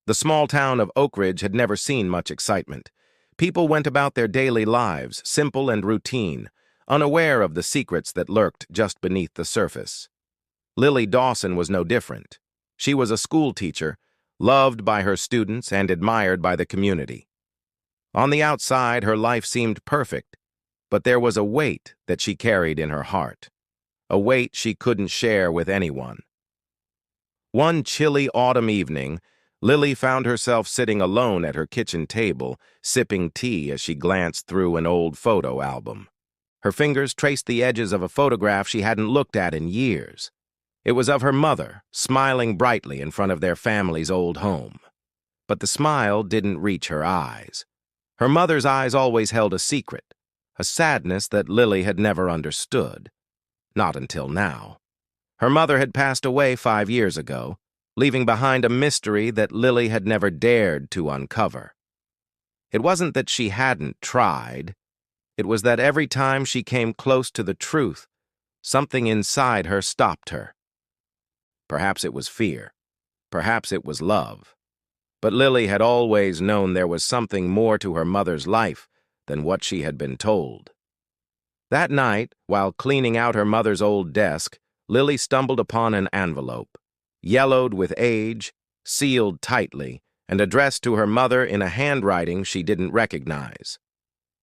The small town of Oak Ridge had never seen much excitement. People went about their daily lives, simple and routine, unaware of the secrets that lurked just beneath the surface. Lily Dawson was no different. She was a school teacher, loved by her students and admired by the community. On the outside, her life seemed perfect, but there was a weight that she carried in her heart, a weight she couldn't share with anyone. One chilly autumn evening, Lily found herself sitting alone at her kitchen table, sipping tea as she glanced through an old photo album. Her fingers traced the edges of a photograph she hadn't looked at in years. It was of her mother, smiling brightly in front of their family's old home. But the smile didn't reach her eyes. Her mother's eyes always held a secret, a sadness that Lily had never understood. Not until now. Her mother had passed away 5 years ago, leaving behind a mystery that Lily had never dared to uncover. It wasn't that she hadn't tried. It was that every time she came close to the truth, something inside her stopped her. Perhaps it was fear. Perhaps it was love. But Lily had always known there was something more to her mother's life than what she had been told. That night, while cleaning out her mother's old desk, Lily stumbled upon an envelope, yellowed with age, sealed tightly, and addressed to her mother in a handwriting she didn't recognize.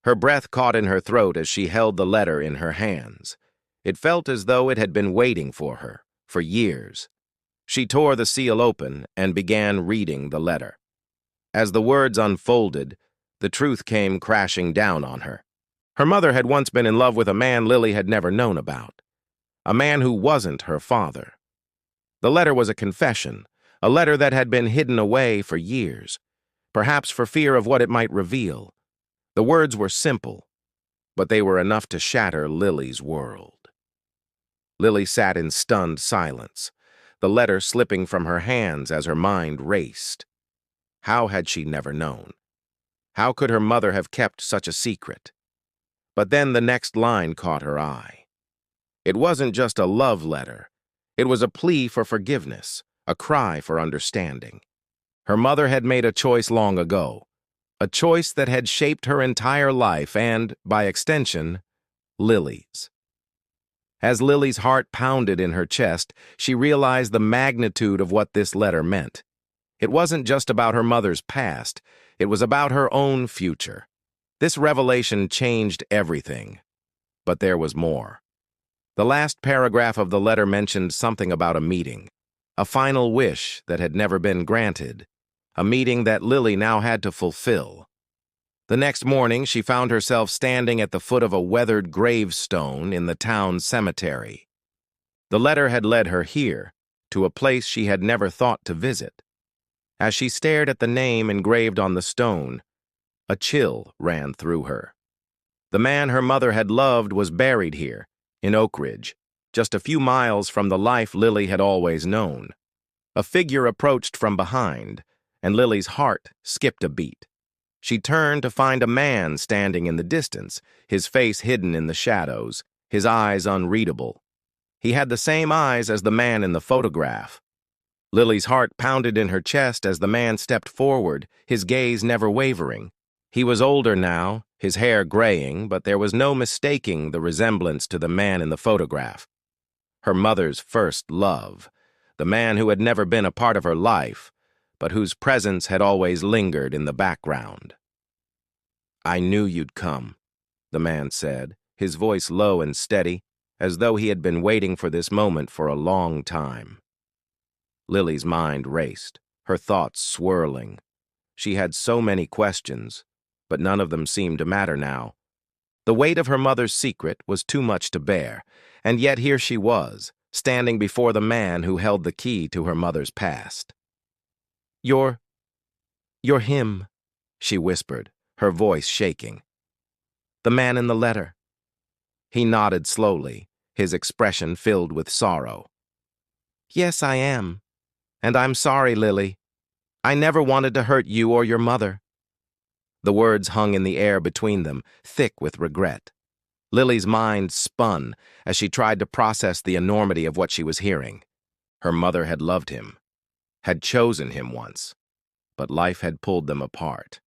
Her breath caught in her throat as she held the letter in her hands. It felt as though it had been waiting for her, for years. She tore the seal open and began reading the letter. As the words unfolded, the truth came crashing down on her. Her mother had once been in love with a man Lily had never known about, a man who wasn't her father. The letter was a confession, a letter that had been hidden away for years, perhaps for fear of what it might reveal. The words were simple, but they were enough to shatter Lily's world. Lily sat in stunned silence, the letter slipping from her hands as her mind raced. How had she never known? How could her mother have kept such a secret? But then the next line caught her eye. It wasn't just a love letter. It was a plea for forgiveness, a cry for understanding. Her mother had made a choice long ago, a choice that had shaped her entire life and, by extension, Lily's. As Lily's heart pounded in her chest, she realized the magnitude of what this letter meant. It wasn't just about her mother's past, it was about her own future. This revelation changed everything. But there was more. The last paragraph of the letter mentioned something about a meeting, a final wish that had never been granted, a meeting that Lily now had to fulfill. The next morning, she found herself standing at the foot of a weathered gravestone in the town cemetery. The letter had led her here, to a place she had never thought to visit. As she stared at the name engraved on the stone, a chill ran through her. The man her mother had loved was buried here, in Oak Ridge, just a few miles from the life Lily had always known. A figure approached from behind, and Lily's heart skipped a beat. She turned to find a man standing in the distance, his face hidden in the shadows, his eyes unreadable. He had the same eyes as the man in the photograph. Lily's heart pounded in her chest as the man stepped forward, his gaze never wavering. He was older now, his hair graying, but there was no mistaking the resemblance to the man in the photograph. Her mother's first love, the man who had never been a part of her life, but whose presence had always lingered in the background. "I knew you'd come," the man said, his voice low and steady, as though he had been waiting for this moment for a long time. Lily's mind raced, her thoughts swirling. She had so many questions, but none of them seemed to matter now. The weight of her mother's secret was too much to bear, and yet here she was, standing before the man who held the key to her mother's past. You're him," she whispered, her voice shaking. "The man in the letter." He nodded slowly, his expression filled with sorrow. "Yes, I am. And I'm sorry, Lily. I never wanted to hurt you or your mother." The words hung in the air between them, thick with regret. Lily's mind spun as she tried to process the enormity of what she was hearing. Her mother had loved him, had chosen him once. but life had pulled them apart,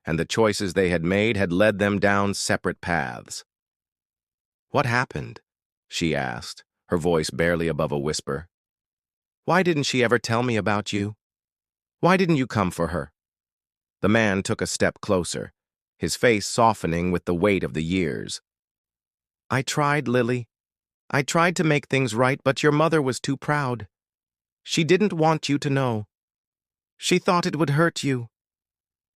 and the choices they had made had led them down separate paths. "What happened?" she asked, her voice barely above a whisper. "Why didn't she ever tell me about you? Why didn't you come for her?" The man took a step closer, his face softening with the weight of the years. "I tried, Lily. I tried to make things right, but your mother was too proud. She didn't want you to know. She thought it would hurt you."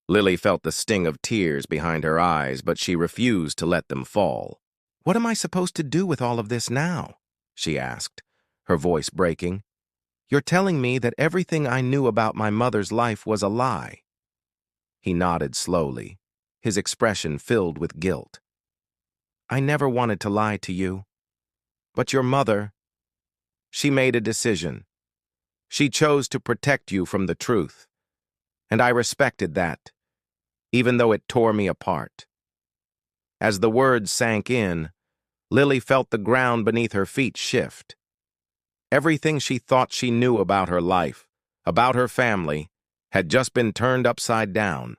Lily felt the sting of tears behind her eyes, but she refused to let them fall. "What am I supposed to do with all of this now?" she asked, her voice breaking. "You're telling me that everything I knew about my mother's life was a lie." He nodded slowly, his expression filled with guilt. "I never wanted to lie to you. But your mother, she made a decision. She chose to protect you from the truth, and I respected that, even though it tore me apart." As the words sank in, Lily felt the ground beneath her feet shift. Everything she thought she knew about her life, about her family, had just been turned upside down.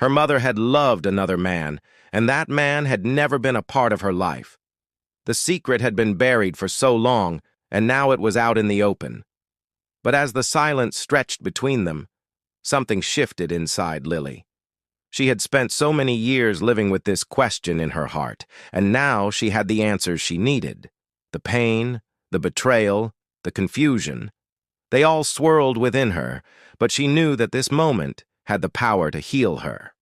Her mother had loved another man, and that man had never been a part of her life. The secret had been buried for so long, and now it was out in the open. But as the silence stretched between them, something shifted inside Lily. She had spent so many years living with this question in her heart, and now she had the answers she needed. The pain, the betrayal, the confusion, they all swirled within her, but she knew that this moment had the power to heal her.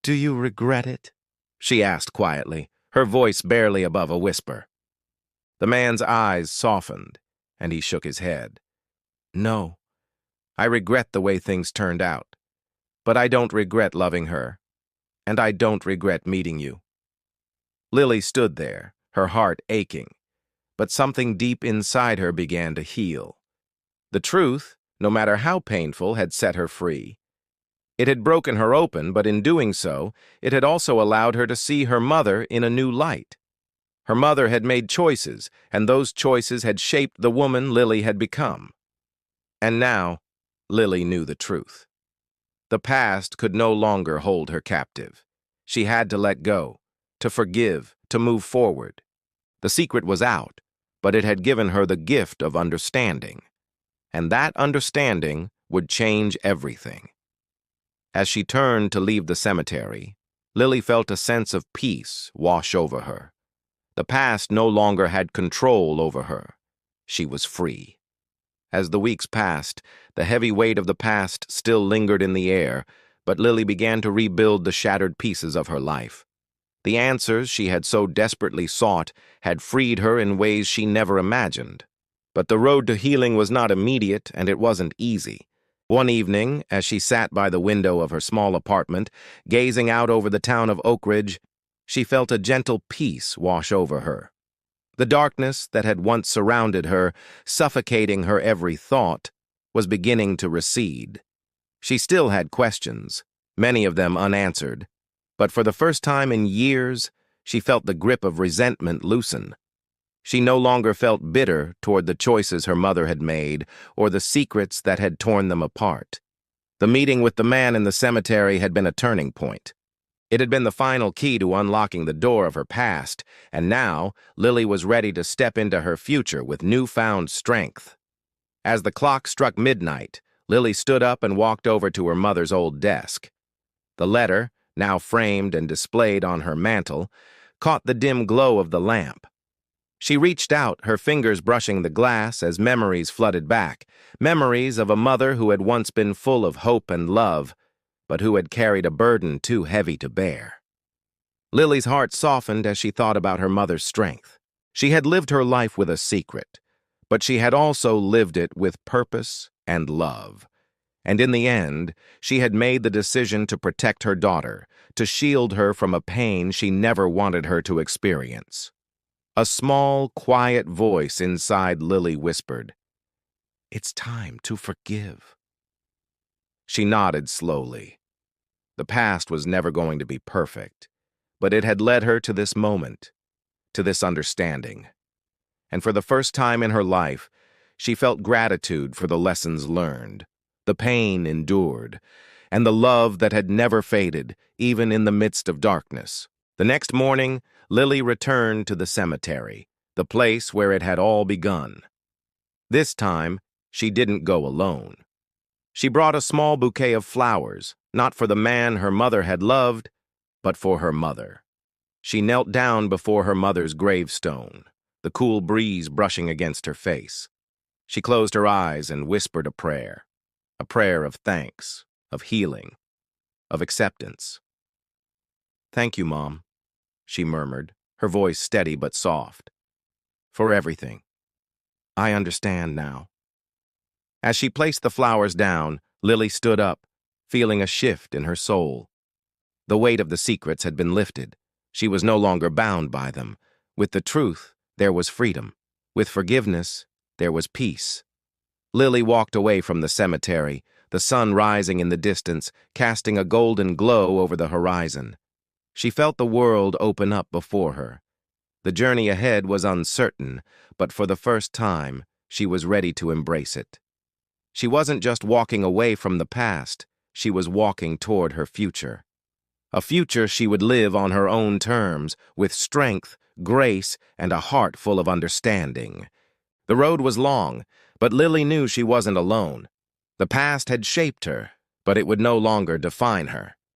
"Do you regret it?" she asked quietly, her voice barely above a whisper. The man's eyes softened, and he shook his head. "No, I regret the way things turned out. But I don't regret loving her, and I don't regret meeting you." Lily stood there, her heart aching, but something deep inside her began to heal. The truth, no matter how painful, had set her free. It had broken her open, but in doing so, it had also allowed her to see her mother in a new light. Her mother had made choices, and those choices had shaped the woman Lily had become. And now, Lily knew the truth. The past could no longer hold her captive. She had to let go, to forgive, to move forward. The secret was out, but it had given her the gift of understanding. And that understanding would change everything. As she turned to leave the cemetery, Lily felt a sense of peace wash over her. The past no longer had control over her. She was free. As the weeks passed, the heavy weight of the past still lingered in the air, but Lily began to rebuild the shattered pieces of her life. The answers she had so desperately sought had freed her in ways she never imagined. But the road to healing was not immediate, and it wasn't easy. One evening, as she sat by the window of her small apartment, gazing out over the town of Oak Ridge, she felt a gentle peace wash over her. The darkness that had once surrounded her, suffocating her every thought, was beginning to recede. She still had questions, many of them unanswered, but for the first time in years, she felt the grip of resentment loosen. She no longer felt bitter toward the choices her mother had made or the secrets that had torn them apart. The meeting with the man in the cemetery had been a turning point. It had been the final key to unlocking the door of her past, and now Lily was ready to step into her future with newfound strength. As the clock struck midnight, Lily stood up and walked over to her mother's old desk. The letter, now framed and displayed on her mantel, caught the dim glow of the lamp. She reached out, her fingers brushing the glass as memories flooded back, memories of a mother who had once been full of hope and love, but who had carried a burden too heavy to bear. Lily's heart softened as she thought about her mother's strength. She had lived her life with a secret, but she had also lived it with purpose and love. And in the end, she had made the decision to protect her daughter, to shield her from a pain she never wanted her to experience. A small, quiet voice inside Lily whispered, "It's time to forgive." She nodded slowly. The past was never going to be perfect, but it had led her to this moment, to this understanding. And for the first time in her life, she felt gratitude for the lessons learned, the pain endured, and the love that had never faded, even in the midst of darkness. The next morning, Lily returned to the cemetery, the place where it had all begun. This time, she didn't go alone. She brought a small bouquet of flowers, not for the man her mother had loved, but for her mother. She knelt down before her mother's gravestone, the cool breeze brushing against her face. She closed her eyes and whispered a prayer of thanks, of healing, of acceptance. "Thank you, Mom," she murmured, her voice steady but soft. "For everything. I understand now." As she placed the flowers down, Lily stood up, feeling a shift in her soul. The weight of the secrets had been lifted. She was no longer bound by them. With the truth, there was freedom. With forgiveness, there was peace. Lily walked away from the cemetery, the sun rising in the distance, casting a golden glow over the horizon. She felt the world open up before her. The journey ahead was uncertain, but for the first time, she was ready to embrace it. She wasn't just walking away from the past, she was walking toward her future. A future she would live on her own terms, with strength, grace, and a heart full of understanding. The road was long, but Lily knew she wasn't alone. The past had shaped her, but it would no longer define her.